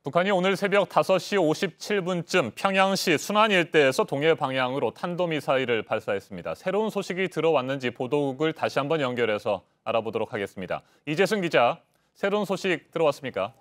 북한이 오늘 새벽 5시 57분쯤 평양시 순안 일대에서 동해 방향으로 탄도미사일을 발사했습니다. 새로운 소식이 들어왔는지 보도국을 다시 한번 연결해서 알아보도록 하겠습니다. 이재승 기자, 새로운 소식 들어왔습니까?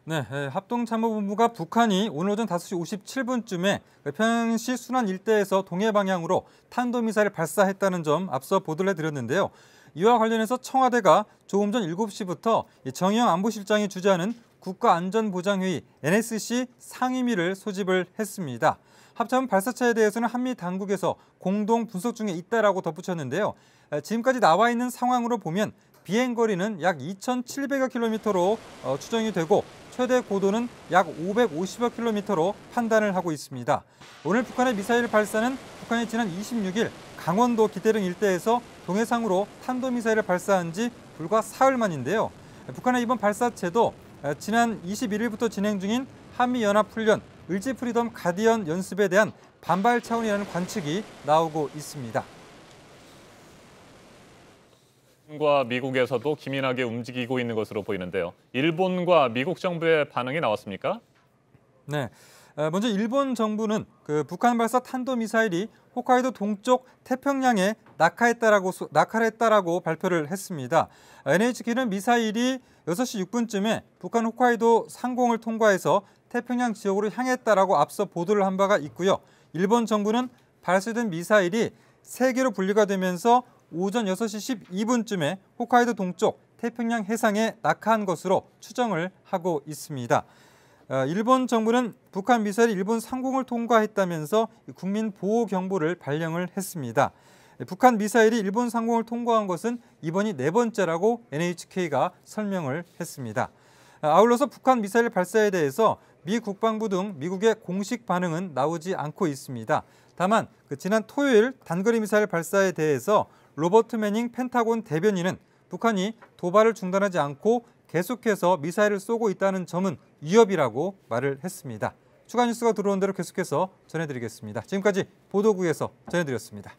네, 합동참모본부가 북한이 오늘 오전 5시 57분쯤에 평양시 순안 일대에서 동해 방향으로 탄도미사일을 발사했다는 점 앞서 보도를 해드렸는데요. 이와 관련해서 청와대가 조금 전 7시부터 정의영 안보실장이 주재하는 국가안전보장회의 NSC 상임위를 소집을 했습니다. 합참 발사체에 대해서는 한미 당국에서 공동 분석 중에 있다라고 덧붙였는데요. 지금까지 나와 있는 상황으로 보면 비행거리는 약 2,700여 킬로미터로 추정이 되고 최대 고도는 약 550여 킬로미터로 판단을 하고 있습니다. 오늘 북한의 미사일 발사는 북한이 지난 26일 강원도 기대령 일대에서 동해상으로 탄도미사일을 발사한 지 불과 사흘 만인데요. 북한의 이번 발사체도 지난 21일부터 진행 중인 한미연합훈련 을지 프리덤 가디언 연습에 대한 반발 차원이라는 관측이 나오고 있습니다. 일본과 미국에서도 기민하게 움직이고 있는 것으로 보이는데요. 일본과 미국 정부의 반응이 나왔습니까? 네. 먼저 일본 정부는 북한 발사 탄도미사일이 홋카이도 동쪽 태평양에 낙하를 했다라고 발표를 했습니다. NHK는 미사일이 6시 6분쯤에 북한 홋카이도 상공을 통과해서 태평양 지역으로 향했다라고 앞서 보도를 한 바가 있고요. 일본 정부는 발사된 미사일이 3개로 분류가 되면서 오전 6시 12분쯤에 홋카이도 동쪽 태평양 해상에 낙하한 것으로 추정을 하고 있습니다. 일본 정부는 북한 미사일이 일본 상공을 통과했다면서 국민 보호 경보를 발령을 했습니다. 북한 미사일이 일본 상공을 통과한 것은 이번이 4번째라고 NHK가 설명을 했습니다. 아울러서 북한 미사일 발사에 대해서 미 국방부 등 미국의 공식 반응은 나오지 않고 있습니다. 다만 지난 토요일 단거리 미사일 발사에 대해서 로버트 매닝 펜타곤 대변인은 북한이 도발을 중단하지 않고 계속해서 미사일을 쏘고 있다는 점은 위협이라고 말을 했습니다. 추가 뉴스가 들어온 대로 계속해서 전해드리겠습니다. 지금까지 보도국에서 전해드렸습니다.